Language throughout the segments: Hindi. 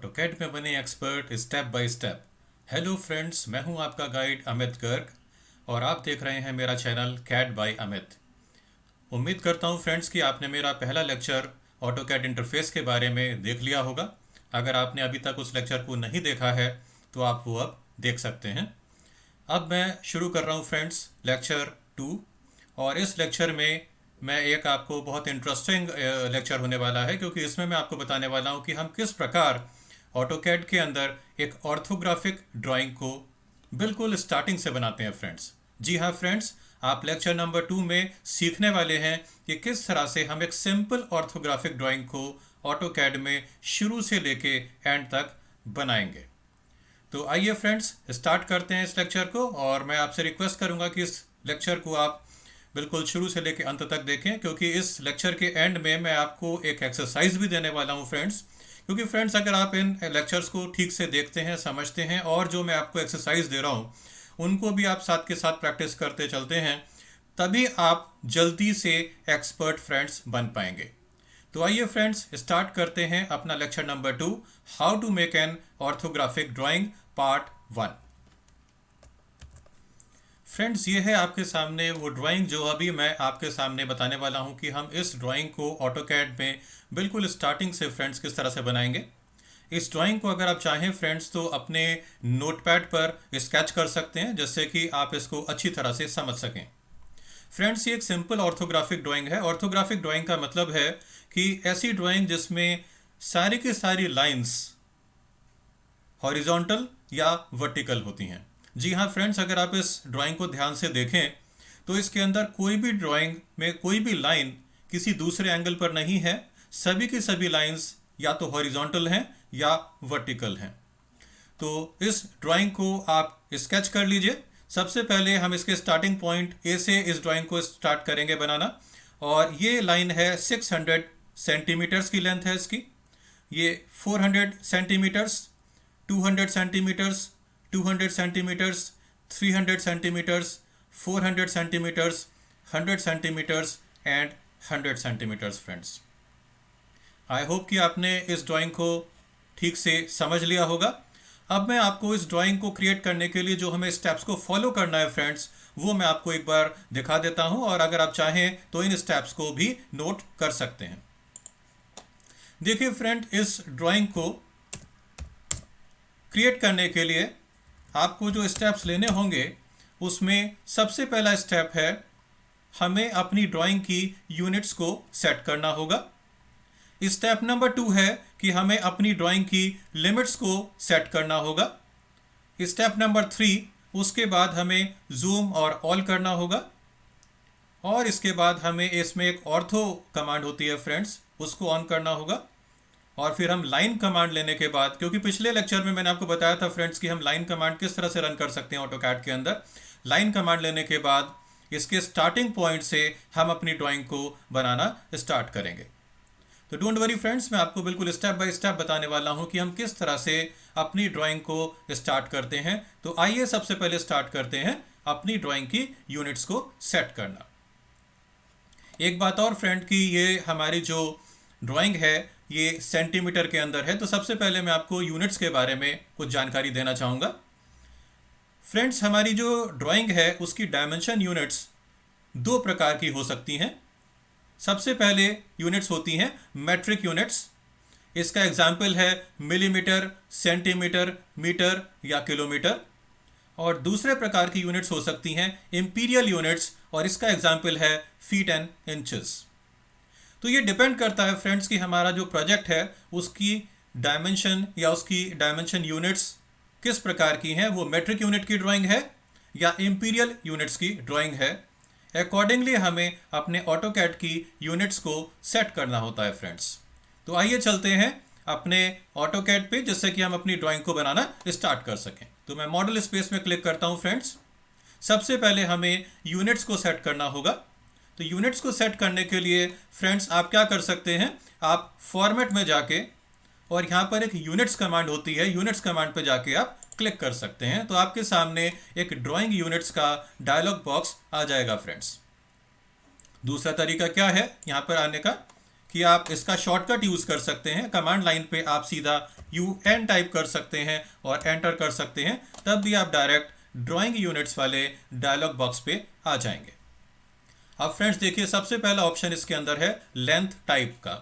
ऑटोकैड में बने expert step by step. Hello friends, मैं हूं आपका गाइड अमित गर्ग और आप देख रहे हैं मेरा चैनल कैड बाय अमित। उम्मीद करता हूं फ्रेंड्स कि आपने मेरा पहला लेक्चर ऑटोकैड इंटरफेस के बारे में देख लिया होगा। अगर आपने अभी तक उस लेक्चर को नहीं देखा है तो आप वो अब देख सकते हैं। अब मैं शुरू कर रहा हूं फ्रेंड्स लेक्चर 2 और इस लेक्चर में मैं एक आपको बहुत इंटरेस्टिंग लेक्चर होने वाला है, क्योंकि इसमें मैं आपको बताने वाला हूं कि हम किस प्रकार ऑटोकैड के अंदर एक ऑर्थोग्राफिक ड्राइंग को बिल्कुल स्टार्टिंग से बनाते हैं फ्रेंड्स। जी हाँ फ्रेंड्स, आप लेक्चर नंबर 2 में सीखने वाले हैं कि किस तरह से हम एक सिंपल ऑर्थोग्राफिक ड्राइंग को ऑटोकैड में शुरू से लेके एंड तक बनाएंगे। तो आइए फ्रेंड्स स्टार्ट करते हैं इस लेक्चर को, और मैं आपसे रिक्वेस्ट करूंगा कि इस लेक्चर को आप बिल्कुल शुरू से लेकर अंत तक देखें, क्योंकि इस लेक्चर के एंड में मैं आपको एक एक्सरसाइज भी देने वाला हूं फ्रेंड्स। क्योंकि फ्रेंड्स अगर आप इन लेक्चर्स को ठीक से देखते हैं, समझते हैं और जो मैं आपको एक्सरसाइज दे रहा हूं उनको भी आप साथ के साथ प्रैक्टिस करते चलते हैं, तभी आप जल्दी से एक्सपर्ट फ्रेंड्स बन पाएंगे। तो आइए फ्रेंड्स स्टार्ट करते हैं अपना lecture number 2, how to make an orthographic drawing part 1। Friends, ये है आपके सामने वो ड्राइंग जो अभी मैं आपके सामने बताने वाला हूँ कि हम इस ड्राइंग को ऑटोकैड में बिल्कुल स्टार्टिंग से फ्रेंड्स किस तरह से बनाएंगे। इस ड्राइंग को अगर आप चाहें फ्रेंड्स तो अपने नोटपैड पर स्केच कर सकते हैं, जिससे कि आप इसको अच्छी तरह से समझ सकें। फ्रेंड्स, ये एक सिंपल ऑर्थोग्राफिक ड्राइंग है। ऑर्थोग्राफिक ड्राइंग का मतलब है कि ऐसी ड्राइंग जिसमें सारी की सारी लाइंस हॉरिजॉन्टल या वर्टिकल होती हैं। जी हाँ फ्रेंड्स, अगर आप इस ड्राइंग को ध्यान से देखें तो इसके अंदर कोई भी ड्राइंग में कोई भी लाइन किसी दूसरे एंगल पर नहीं है। सभी की सभी लाइंस या तो हॉरिजॉन्टल हैं या वर्टिकल हैं। तो इस ड्राइंग को आप स्केच कर लीजिए। सबसे पहले हम इसके स्टार्टिंग पॉइंट ए से इस ड्राइंग को स्टार्ट करेंगे बनाना। और ये लाइन है 600 सेंटीमीटर्स की लेंथ है इसकी। ये 400 centimetres, 200 centimetres, 200 centimetres, 300 centimetres, 400 centimetres, 100 centimetres and 100 centimetres friends. I hope कि आपने इस ड्राइंग को ठीक से समझ लिया होगा। अब मैं आपको इस ड्राइंग को क्रिएट करने के लिए जो हमें स्टेप्स को फॉलो करना है फ्रेंड्स, वो मैं आपको एक बार दिखा देता हूं, और अगर आप चाहें तो इन स्टेप्स को भी नोट कर सकते हैं। देखिए फ्रेंड, इस ड्राइंग को क्रिएट करने के लिए आपको जो स्टेप्स लेने होंगे उसमें सबसे पहला स्टेप है हमें अपनी ड्राइंग की यूनिट्स को सेट करना होगा। स्टेप नंबर 2 है कि हमें अपनी ड्राइंग की लिमिट्स को सेट करना होगा। स्टेप नंबर 3, उसके बाद हमें जूम और ऑल करना होगा। और इसके बाद हमें इसमें एक ऑर्थो कमांड होती है फ्रेंड्स, उसको ऑन करना होगा। और फिर हम लाइन कमांड लेने के बाद, क्योंकि पिछले लेक्चर में मैंने आपको बताया था फ्रेंड्स कि हम लाइन कमांड किस तरह से रन कर सकते हैं ऑटोकैड के अंदर। लाइन कमांड लेने के बाद इसके स्टार्टिंग पॉइंट से हम अपनी ड्राइंग को बनाना स्टार्ट करेंगे। तो डोंट वरी फ्रेंड्स, मैं आपको बिल्कुल स्टेप बाय स्टेप बताने वाला हूं कि हम किस तरह से अपनी ड्राइंग को स्टार्ट करते हैं। तो आइए सबसे पहले स्टार्ट करते हैं अपनी ड्राइंग की यूनिट्स को सेट करना। एक बात और फ्रेंड कि ये हमारी जो ड्राइंग है ये सेंटीमीटर के अंदर है, तो सबसे पहले मैं आपको यूनिट्स के बारे में कुछ जानकारी देना चाहूँगा। फ्रेंड्स, हमारी जो ड्राइंग है उसकी डायमेंशन यूनिट्स 2 प्रकार की हो सकती हैं। सबसे पहले यूनिट्स होती हैं मेट्रिक यूनिट्स। इसका एग्जाम्पल है मिलीमीटर, सेंटीमीटर, मीटर या किलोमीटर। और दूसरे प्रकार की यूनिट्स हो सकती हैं इंपीरियल यूनिट्स, और इसका एग्जाम्पल है फीट एंड इंचेस। तो ये डिपेंड करता है फ्रेंड्स कि हमारा जो प्रोजेक्ट है उसकी डायमेंशन या उसकी डायमेंशन यूनिट्स किस प्रकार की हैं, वो मेट्रिक यूनिट की ड्राइंग है या इंपीरियल यूनिट्स की ड्राइंग है। अकॉर्डिंगली हमें अपने ऑटोकैड की यूनिट्स को सेट करना होता है फ्रेंड्स। तो आइए चलते हैं अपने ऑटोकैड पे, जिससे कि हम अपनी ड्राइंग को बनाना स्टार्ट कर सकें। तो मैं मॉडल स्पेस में क्लिक करता हूं फ्रेंड्स। सबसे पहले हमें यूनिट्स को सेट करना होगा। तो यूनिट्स को सेट करने के लिए फ्रेंड्स आप क्या कर सकते हैं, आप फॉर्मेट में जाके और यहाँ पर एक यूनिट्स कमांड होती है, यूनिट्स कमांड पे जाके आप क्लिक कर सकते हैं। तो आपके सामने एक ड्राइंग यूनिट्स का डायलॉग बॉक्स आ जाएगा फ्रेंड्स। दूसरा तरीका क्या है यहाँ पर आने का, कि आप इसका शॉर्टकट यूज़ कर सकते हैं। कमांड लाइन पे आप सीधा UN टाइप कर सकते हैं और एंटर कर सकते हैं, तब भी आप डायरेक्ट ड्राइंग यूनिट्स वाले डायलॉग बॉक्स पे आ जाएंगे। अब फ्रेंड्स देखिए, सबसे पहला ऑप्शन इसके अंदर है लेंथ टाइप का।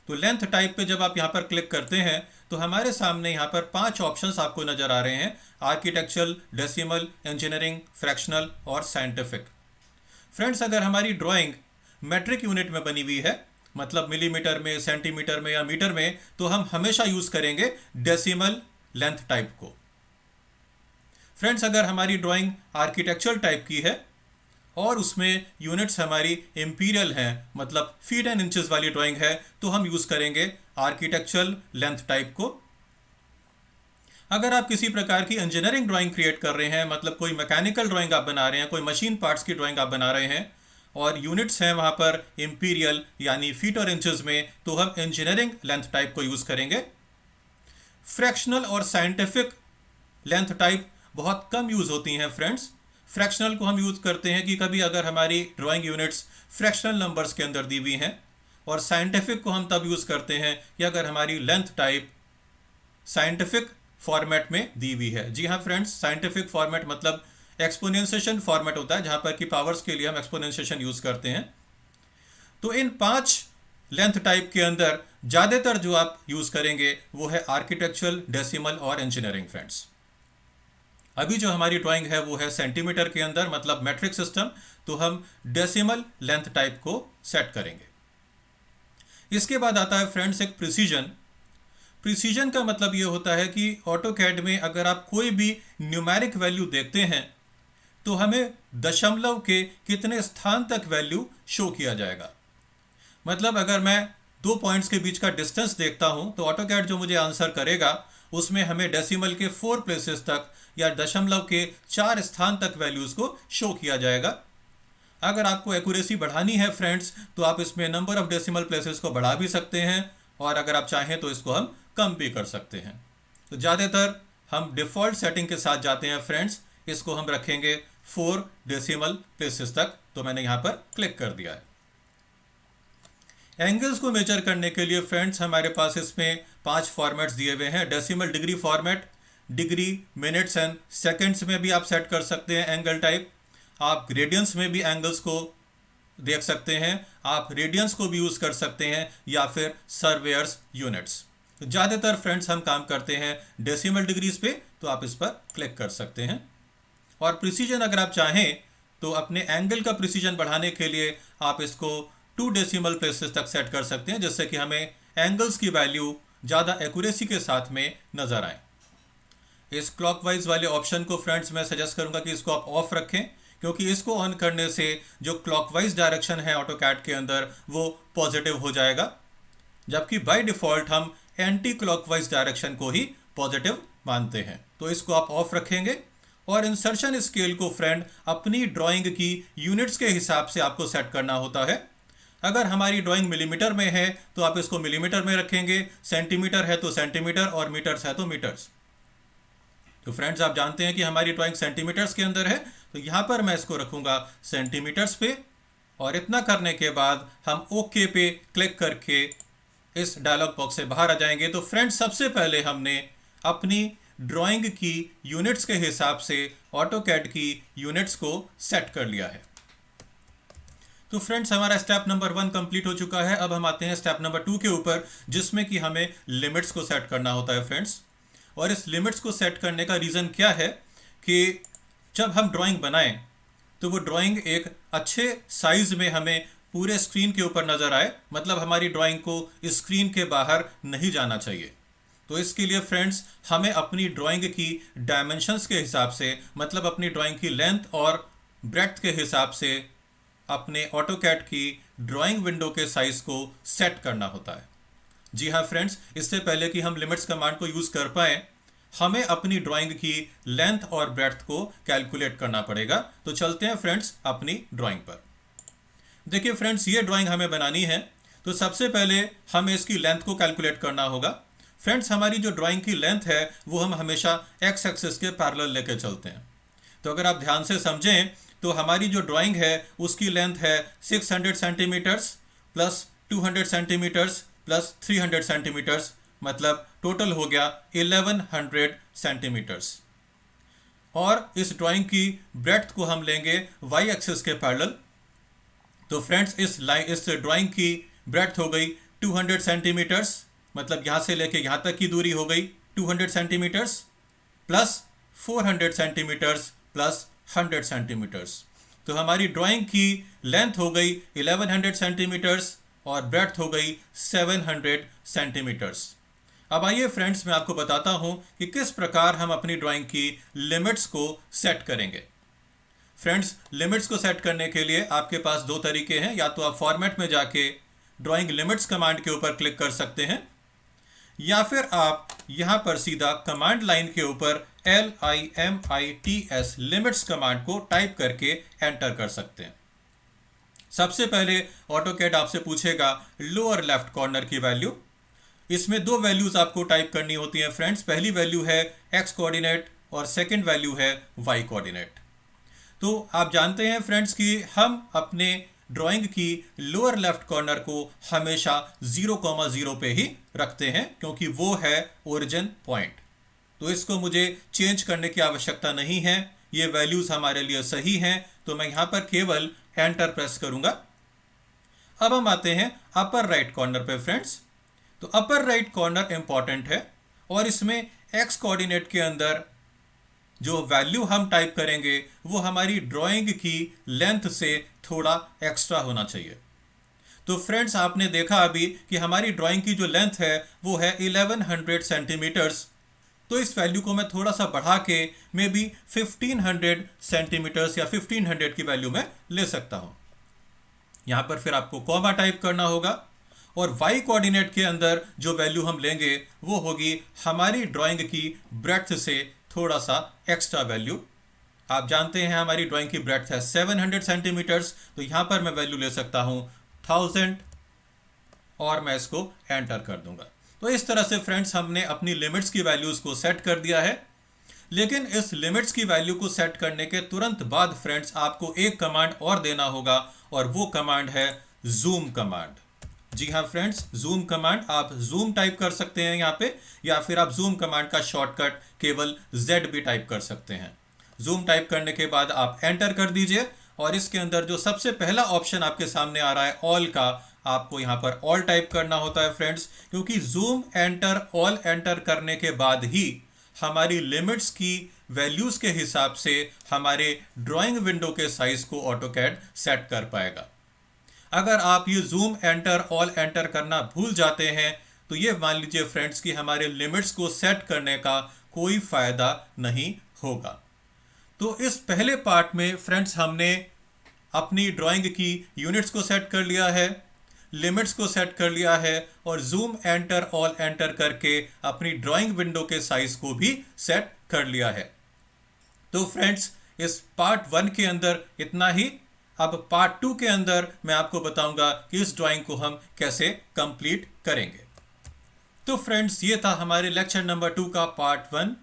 तो लेंथ टाइप पे जब आप यहाँ पर क्लिक करते हैं तो हमारे सामने यहाँ पर 5 ऑप्शंस आपको नजर आ रहे हैं: आर्किटेक्चरल, डेसिमल, इंजीनियरिंग, फ्रैक्शनल और साइंटिफिक। फ्रेंड्स, अगर हमारी ड्राइंग मेट्रिक यूनिट में बनी हुई है, मतलब मिलीमीटर में, सेंटीमीटर में या मीटर में, तो हम हमेशा यूज करेंगे डेसिमल लेंथ टाइप को। फ्रेंड्स, अगर हमारी ड्राइंग आर्किटेक्चरल टाइप की है और उसमें यूनिट्स हमारी इंपीरियल हैं, मतलब फीट एंड इंचेस वाली ड्राइंग है, तो हम यूज करेंगे आर्किटेक्चरल लेंथ टाइप को। अगर आप किसी प्रकार की इंजीनियरिंग ड्राइंग क्रिएट कर रहे हैं, मतलब कोई मैकेनिकल ड्राइंग आप बना रहे हैं, कोई मशीन पार्ट्स की ड्राइंग आप बना रहे हैं और यूनिट्स हैं वहां पर इंपीरियल यानी फीट और इंचेस में, तो हम इंजीनियरिंग लेंथ टाइप को यूज करेंगे। फ्रैक्शनल और साइंटिफिक लेंथ टाइप बहुत कम यूज होती हैं फ्रेंड्स। फ्रैक्शनल को हम यूज करते हैं कि कभी अगर हमारी ड्राइंग यूनिट्स फ्रैक्शनल नंबर्स के अंदर दी हुई हैं, और साइंटिफिक को हम तब यूज करते हैं कि अगर हमारी लेंथ टाइप साइंटिफिक फॉर्मेट में दी हुई है। जी हाँ फ्रेंड्स, साइंटिफिक फॉर्मेट मतलब एक्सपोनेंशिएशन फॉर्मेट होता है, जहां पर कि पावर्स के लिए हम एक्सपोनेंशिएशन यूज करते हैं। तो इन 5 लेंथ टाइप के अंदर ज्यादातर जो आप यूज करेंगे वो है आर्किटेक्चरल, डेसिमल और इंजीनियरिंग। फ्रेंड्स, अभी जो हमारी ड्राइंग है वो है सेंटीमीटर के अंदर, मतलब मैट्रिक सिस्टम, तो हम डेसिमल लेंथ टाइप को सेट करेंगे। इसके बाद आता है फ्रेंड्स एक प्रिसीजन। प्रिसीजन का मतलब ये होता है कि ऑटोकैड में अगर आप कोई भी न्यूमेरिक वैल्यू देखते हैं तो हमें दशमलव के कितने स्थान तक वैल्यू शो किया जाएगा। मतलब अगर मैं 2 पॉइंट्स के बीच का डिस्टेंस देखता हूं तो ऑटोकैड जो मुझे आंसर करेगा उसमें हमें डेसिमल के 4 प्लेसेस तक या दशमलव के 4 स्थान तक वैल्यूज को शो किया जाएगा। अगर आपको एक्यूरेसी बढ़ानी है फ्रेंड्स, तो आप इसमें नंबर ऑफ डेसिमल प्लेसेस को बढ़ा भी सकते हैं, और अगर आप चाहें तो इसको हम कम भी कर सकते हैं। तो ज़्यादातर हम डिफ़ॉल्ट सेटिंग के साथ जाते हैं फ्रेंड्स, इसको हम रखेंगे 4 डेसिमल प्लेसेस तक। तो मैंने यहाँ पर क्लिक कर दिया है। एंगल्स को मेजर करने के लिए फ्रेंड्स हमारे पास इसमें 5 फॉर्मेट्स दिए हुए हैं। Decimal degree format, degree, minutes and seconds में भी आप सेट कर सकते हैं एंगल टाइप। आप रेडियंस में भी एंगल्स को देख सकते हैं, आप रेडियंस को भी यूज कर सकते हैं, या फिर सर्वेयर्स यूनिट्स। तो ज़्यादातर फ्रेंड्स हम काम करते हैं डेसिमल डिग्रीज पे, तो आप इस पर क्लिक कर सकते हैं। और प्रिसीजन अगर आप चाहें तो अपने एंगल का प्रिसीजन बढ़ाने के लिए आप इसको 2 डेसिमल प्लेसेस तक सेट कर सकते हैं, जिससे कि हमें एंगल्स की वैल्यू ज़्यादा एक्यूरेसी के साथ में नज़र आए। इस क्लॉकवाइज वाले ऑप्शन को फ्रेंड्स मैं सजेस्ट करूंगा कि इसको आप ऑफ रखें, क्योंकि इसको ऑन करने से जो क्लॉकवाइज डायरेक्शन है ऑटोकैड के अंदर वो पॉजिटिव हो जाएगा, जबकि बाय डिफ़ॉल्ट हम एंटी क्लॉकवाइज डायरेक्शन को ही पॉजिटिव मानते हैं। तो इसको आप ऑफ रखेंगे। और इंसर्शन स्केल को फ्रेंड अपनी ड्राइंग की यूनिट्स के हिसाब से आपको सेट करना होता है। अगर हमारी ड्राइंग मिलीमीटर में है तो आप इसको मिलीमीटर में रखेंगे, सेंटीमीटर है तो सेंटीमीटर, और मीटर्स है तो मीटर्स। तो फ्रेंड्स आप जानते हैं कि हमारी ड्राइंग सेंटीमीटर्स के अंदर है, तो यहाँ पर मैं इसको रखूंगा सेंटीमीटर्स पे। और इतना करने के बाद हम ओके पे क्लिक करके इस डायलॉग बॉक्स से बाहर आ जाएंगे। तो फ्रेंड्स सबसे पहले हमने अपनी ड्राइंग की यूनिट्स के हिसाब से ऑटोकैड की यूनिट्स को सेट कर लिया है। तो फ्रेंड्स हमारा स्टेप नंबर 1 कंप्लीट हो चुका है। अब हम आते हैं स्टेप नंबर 2 के ऊपर, जिसमें कि हमें लिमिट्स को सेट करना होता है फ्रेंड्स। और इस लिमिट्स को सेट करने का रीज़न क्या है कि जब हम ड्राइंग बनाएं तो वो ड्राइंग एक अच्छे साइज में हमें पूरे स्क्रीन के ऊपर नज़र आए, मतलब हमारी ड्राइंग को स्क्रीन के बाहर नहीं जाना चाहिए। तो इसके लिए फ्रेंड्स हमें अपनी ड्राइंग की डायमेंशंस के हिसाब से, मतलब अपनी ड्राइंग की लेंथ और ब्रेड्थ के हिसाब से अपने ऑटोकैड की ड्राइंग विंडो के साइज को सेट करना होता है। जी हाँ फ्रेंड्स, इससे पहले कि हम लिमिट्स कमांड को यूज़ कर पाएँ हमें अपनी ड्राइंग की लेंथ और ब्रेड्थ को कैलकुलेट करना पड़ेगा। तो चलते हैं फ्रेंड्स अपनी ड्राइंग पर। देखिए फ्रेंड्स, ये ड्राइंग हमें बनानी है, तो सबसे पहले हमें इसकी लेंथ को कैलकुलेट करना होगा। फ्रेंड्स हमारी जो ड्राइंग की लेंथ है वो हम हमेशा एक्स एक्सिस के पैरेलल लेके चलते हैं। तो अगर आप ध्यान से समझें तो हमारी जो ड्राइंग है उसकी लेंथ है 600 centimetres plus 200 centimetres plus 300 centimetres, मतलब टोटल हो गया 1100 सेंटीमीटर्स। और इस ड्राइंग की ब्रेड्थ को हम लेंगे वाई एक्सिस के पैरेलल। तो फ्रेंड्स इस ड्राइंग की ब्रेड्थ हो गई 200 सेंटीमीटर्स, मतलब यहाँ से लेके यहाँ तक की दूरी हो गई 200 centimetres plus 400 centimetres plus 100 centimetres. तो हमारी ड्राइंग की लेंथ हो गई 1100 सेंटीमीटर्स और ब्रेड्थ हो गई 700 सेंटीमीटर्स। अब आइए फ्रेंड्स, मैं आपको बताता हूं कि किस प्रकार हम अपनी ड्राइंग की लिमिट्स को सेट करेंगे। फ्रेंड्स, लिमिट्स को सेट करने के लिए आपके पास दो तरीके हैं। या तो आप फॉर्मेट में जाके ड्राइंग लिमिट्स कमांड के ऊपर क्लिक कर सकते हैं, या फिर आप यहां पर सीधा कमांड लाइन के ऊपर LIMITS लिमिट्स कमांड को टाइप करके एंटर कर सकते हैं। सबसे पहले ऑटोकैड आपसे पूछेगा लोअर लेफ्ट कॉर्नर की वैल्यू। इसमें दो वैल्यूज आपको टाइप करनी होती हैं फ्रेंड्स। पहली वैल्यू है x कोऑर्डिनेट और सेकंड वैल्यू है y कोऑर्डिनेट। तो आप जानते हैं फ्रेंड्स कि हम अपने ड्राइंग की लोअर लेफ्ट कॉर्नर को हमेशा 0,0 पे ही रखते हैं, क्योंकि वो है ओरिजिन पॉइंट। तो इसको मुझे चेंज करने की आवश्यकता नहीं है, ये वैल्यूज हमारे लिए सही हैं। तो मैं यहां पर केवल एंटर प्रेस करूंगा। अब हम आते हैं अपर राइट कॉर्नर पे फ्रेंड्स। तो अपर राइट कॉर्नर इंपॉर्टेंट है और इसमें x कोऑर्डिनेट के अंदर जो वैल्यू हम टाइप करेंगे वो हमारी ड्राइंग की लेंथ से थोड़ा एक्स्ट्रा होना चाहिए। तो फ्रेंड्स, आपने देखा अभी कि हमारी ड्राइंग की जो लेंथ है वो है 1100 सेंटीमीटर्स। तो इस वैल्यू को मैं थोड़ा सा बढ़ा के मे बी 1500 सेंटीमीटर्स या 1500 की वैल्यू में ले सकता हूं। यहां पर फिर आपको कॉमा टाइप करना होगा और y कोऑर्डिनेट के अंदर जो वैल्यू हम लेंगे वो होगी हमारी ड्राइंग की ब्रेड्थ से थोड़ा सा एक्स्ट्रा वैल्यू। आप जानते हैं हमारी ड्राइंग की ब्रेड्थ है 700 सेंटीमीटर्स, तो यहां पर मैं वैल्यू ले सकता हूं 1000 और मैं इसको एंटर कर दूंगा। तो इस तरह से फ्रेंड्स हमने अपनी लिमिट्स की वैल्यूज को सेट कर दिया है। लेकिन इस लिमिट्स की वैल्यू को सेट करने के तुरंत बाद फ्रेंड्स आपको एक कमांड और देना होगा और वो कमांड है जूम कमांड। जी हाँ फ्रेंड्स, जूम कमांड, आप जूम टाइप कर सकते हैं यहाँ पे, या फिर आप जूम कमांड का शॉर्टकट केवल Z भी टाइप कर सकते हैं। जूम टाइप करने के बाद आप एंटर कर दीजिए और इसके अंदर जो सबसे पहला ऑप्शन आपके सामने आ रहा है ऑल का, आपको यहाँ पर ऑल टाइप करना होता है फ्रेंड्स, क्योंकि जूम एंटर ऑल एंटर करने के बाद ही हमारी लिमिट्स की वैल्यूज के हिसाब से हमारे ड्राइंग विंडो के साइज को ऑटोकैड सेट कर पाएगा। अगर आप ये जूम एंटर ऑल एंटर करना भूल जाते हैं तो ये मान लीजिए फ्रेंड्स कि हमारे लिमिट्स को सेट करने का कोई फायदा नहीं होगा। तो इस पहले पार्ट में फ्रेंड्स हमने अपनी ड्राइंग की यूनिट्स को सेट कर लिया है, लिमिट्स को सेट कर लिया है और जूम एंटर ऑल एंटर करके अपनी ड्राइंग विंडो के साइज को भी सेट कर लिया है। तो फ्रेंड्स, इस पार्ट 1 के अंदर इतना ही। अब पार्ट 2 के अंदर मैं आपको बताऊंगा कि इस ड्राइंग को हम कैसे कंप्लीट करेंगे। तो फ्रेंड्स, ये था हमारे लेक्चर नंबर 2 का पार्ट 1।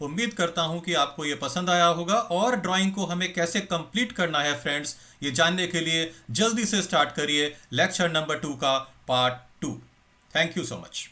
उम्मीद करता हूं कि आपको ये पसंद आया होगा और ड्राइंग को हमें कैसे कंप्लीट करना है फ्रेंड्स, ये जानने के लिए जल्दी से स्टार्ट करिए लेक्चर नंबर 2 का part 2। Thank you so much.